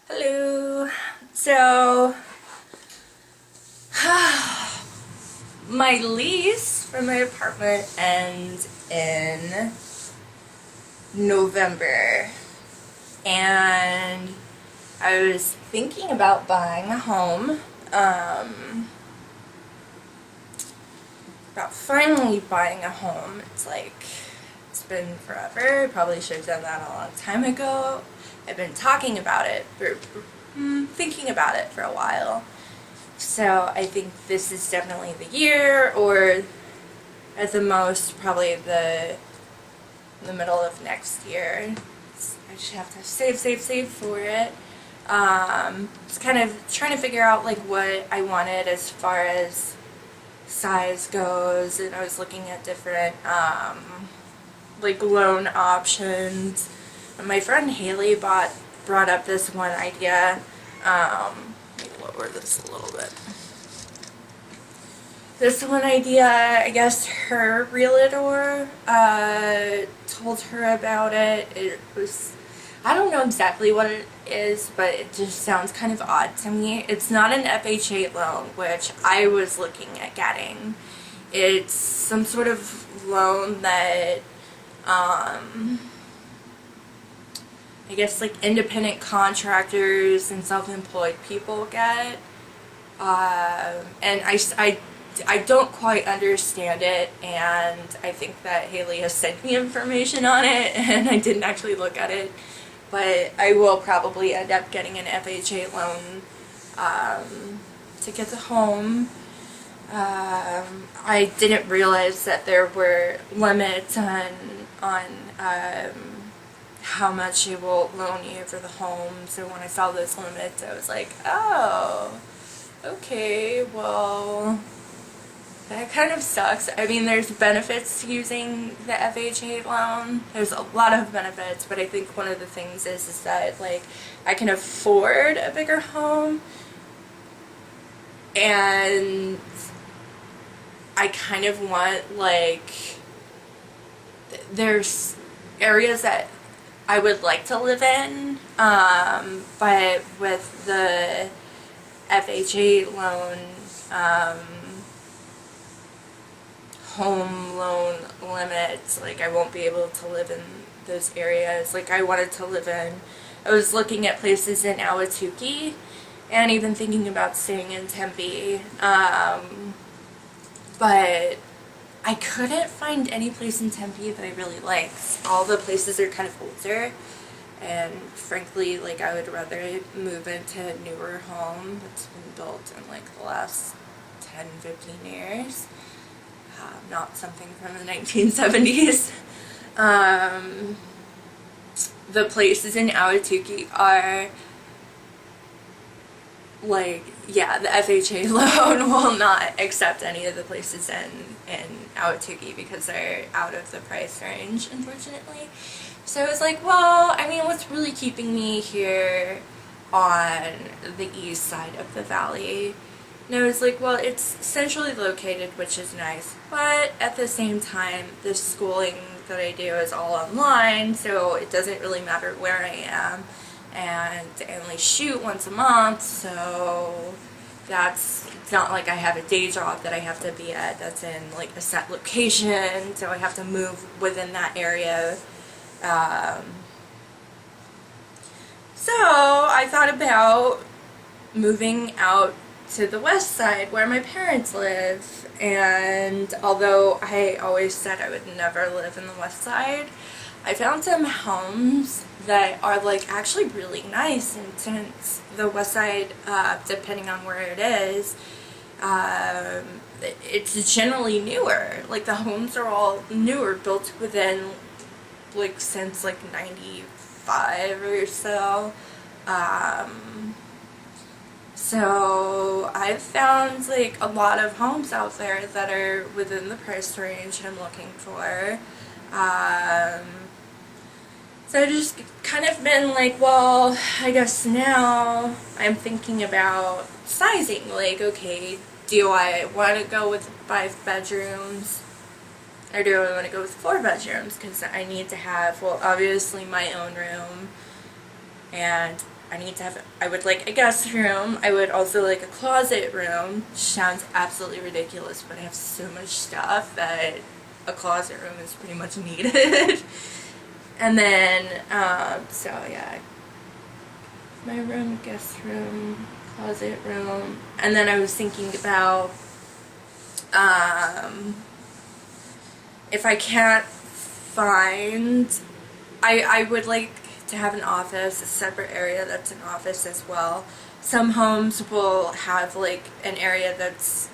Hello. So, my lease for my apartment ends in November, and I was thinking about buying a home. About finally buying a home. It's been forever. I probably should have done that a long time ago. I've been talking about it, thinking about it for a while. So I think this is definitely the year, or at the most, probably the middle of next year. I just have to save for it. Just kind of trying to figure out like what I wanted as far as size goes, and I was looking at different like loan options. And my friend Haley brought up this one idea. Let me lower this a little bit. This one idea, I guess her realtor told her about it. It was, I don't know exactly what it is, but it just sounds kind of odd to me. It's not an FHA loan, which I was looking at getting. It's some sort of loan that, I guess like independent contractors and self-employed people get. And I don't quite understand it, and I think that Haley has sent me information on it, and I didn't actually look at it, but I will probably end up getting an FHA loan to get the home. I didn't realize that there were limits on how much it will loan you for the home, so when I saw those limits, I was like, oh, okay, well, that kind of sucks. I mean, there's benefits to using the FHA loan. There's a lot of benefits, but I think one of the things is that, like, I can afford a bigger home, and I kind of want, like, there's areas that I would like to live in, but with the FHA loan, home loan limits, like I won't be able to live in those areas. Like I was looking at places in Ahwatukee and even thinking about staying in Tempe, but I couldn't find any place in Tempe that I really liked. All the places are kind of older, and frankly, like I would rather move into a newer home that's been built in like the last 10-15 years. Not something from the 1970s. The places in Ahwatukee are like, yeah, the FHA loan will not accept any of the places in Ahwatukee because they're out of the price range, unfortunately. So I was like, well, I mean, what's really keeping me here on the east side of the valley? And I was like, well, it's centrally located, which is nice, but at the same time, the schooling that I do is all online, so it doesn't really matter where I am, and I only shoot once a month, so it's not like I have a day job that I have to be at that's in like a set location, so I have to move within that area. So I thought about moving out to the west side where my parents live, and although I always said I would never live in the west side, I found some homes that are like actually really nice, and since the west side, depending on where it is, it's generally newer. Like the homes are all newer, built within like since like 95 or so. So I've found like a lot of homes out there that are within the price range I'm looking for. So I've just kind of been like, well, I guess now I'm thinking about sizing. Like, okay, do I want to go with 5 bedrooms? Or do I want to go with 4 bedrooms? Because I need to have, well, obviously my own room, and I need to have, I would like a guest room. I would also like a closet room. Sounds absolutely ridiculous, but I have so much stuff that a closet room is pretty much needed. And then, so yeah, my room, guest room, closet room. And then I was thinking about, if I can't find, I would like to have an office, a separate area that's an office as well. Some homes will have like an area that's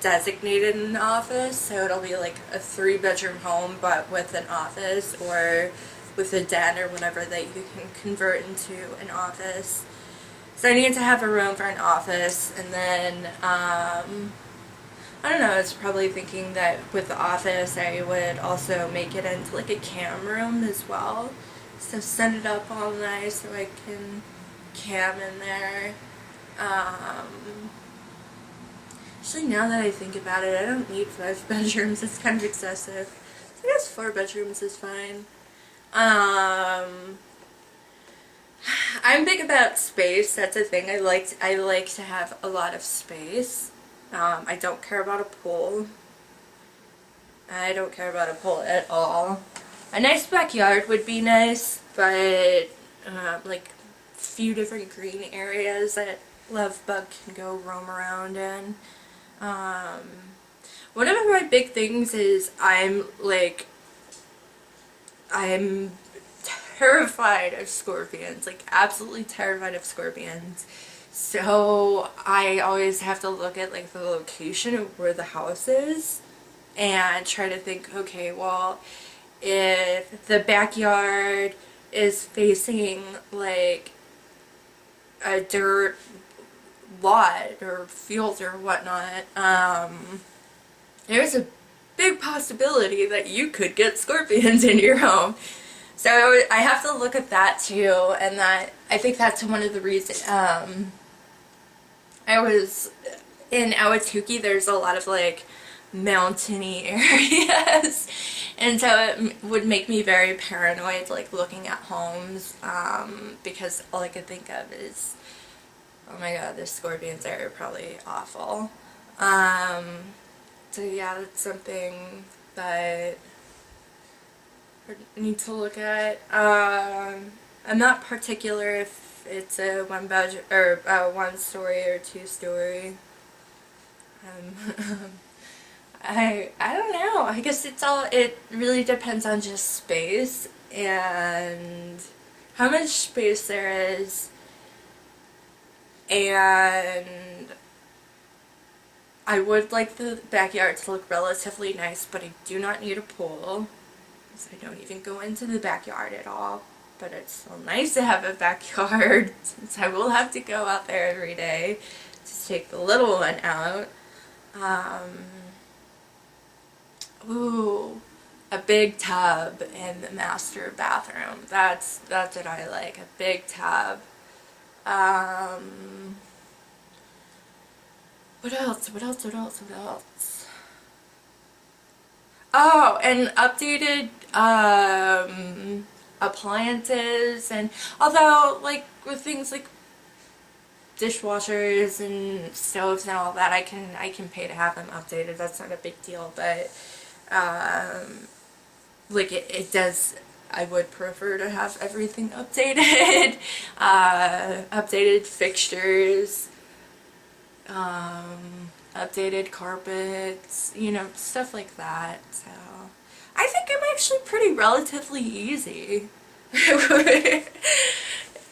designated an office, so it'll be like a 3-bedroom home but with an office, or with a den or whatever that you can convert into an office. So I need to have a room for an office, and then I don't know, I was probably thinking that with the office I would also make it into like a cam room as well. So set it up all nice so I can cam in there. Actually, now that I think about it, I don't need 5 bedrooms. It's kind of excessive. So I guess 4 bedrooms is fine. I'm big about space. That's a thing. I like to have a lot of space. I don't care about a pool. I don't care about a pool at all. A nice backyard would be nice, but like a few different green areas that Lovebug can go roam around in. One of my big things is I'm terrified of scorpions, like absolutely terrified of scorpions. So I always have to look at like the location of where the house is and try to think, okay, well, if the backyard is facing like a dirt lot or field or whatnot, there's a big possibility that you could get scorpions in your home. So I have to look at that too, and that I think that's one of the reasons. I was in Awatuki. There's a lot of like mountainy areas, and so it would make me very paranoid, like looking at homes, because all I could think of is, oh my god, the scorpions are probably awful. So yeah, that's something that I need to look at. I'm not particular if it's a 1 bedroom or 1-story or 2-story. I don't know. I guess it really depends on just space and how much space there is, and I would like the backyard to look relatively nice, but I do not need a pool, so I don't even go into the backyard at all. But it's so nice to have a backyard, since I will have to go out there every day to take the little one out. Ooh, a big tub in the master bathroom. That's what I like, a big tub. What else? What else? What else? What else? Oh, and updated appliances, and although like with things like dishwashers and stoves and all that, I can pay to have them updated. That's not a big deal, but like it does. I would prefer to have everything updated, updated fixtures, updated carpets, you know, stuff like that. So I think I'm actually pretty relatively easy.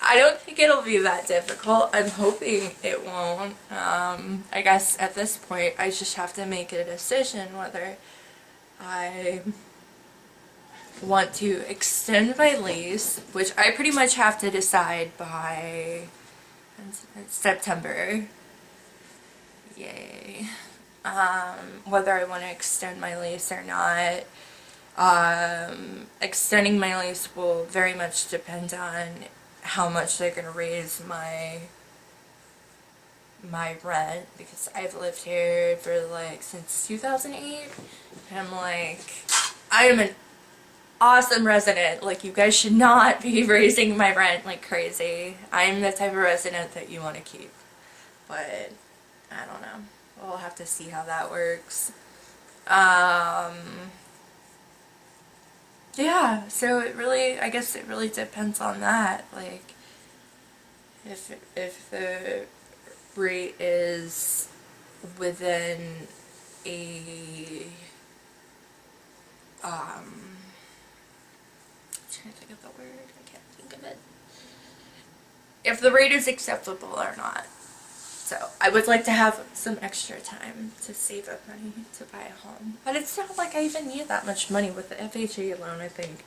I don't think it'll be that difficult. I'm hoping it won't. I guess at this point I just have to make a decision whether I want to extend my lease, which I pretty much have to decide by September. Yay. Whether I want to extend my lease or not. Extending my lease will very much depend on how much they're going to raise my rent, because I've lived here for like since 2008. And I'm like, I am an awesome resident. Like, you guys should not be raising my rent like crazy. I'm the type of resident that you want to keep. But, I don't know. We'll have to see how that works. Yeah, so it really, I guess it really depends on that. Like, if the rate is within a, I'm trying to think of the word, I can't think of it. If the rate is acceptable or not. So I would like to have some extra time to save up money to buy a home. But it's not like I even need that much money with the FHA loan, I think.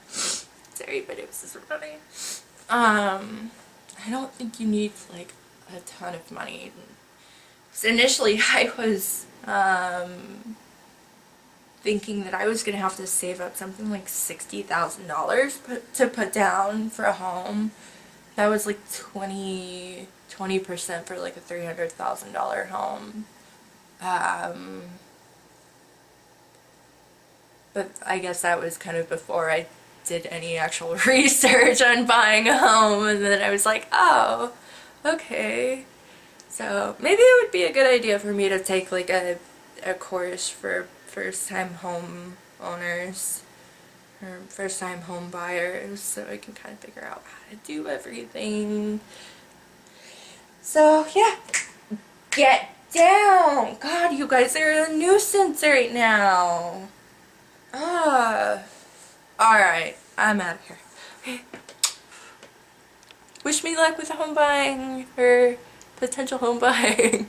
Sorry, but it was just money. I don't think you need like a ton of money. So initially I was thinking that I was going to have to save up something like $60,000 to put down for a home. That was like 20% for like a $300,000 home. But I guess that was kind of before I did any actual research on buying a home, and then I was like, oh, okay. So maybe it would be a good idea for me to take like a course for first-time home owners or first-time home buyers, so I can kind of figure out how to do everything. So yeah, get down! God, you guys are a nuisance right now. Alright, I'm out of here. Okay. Wish me luck with home buying or potential home buying.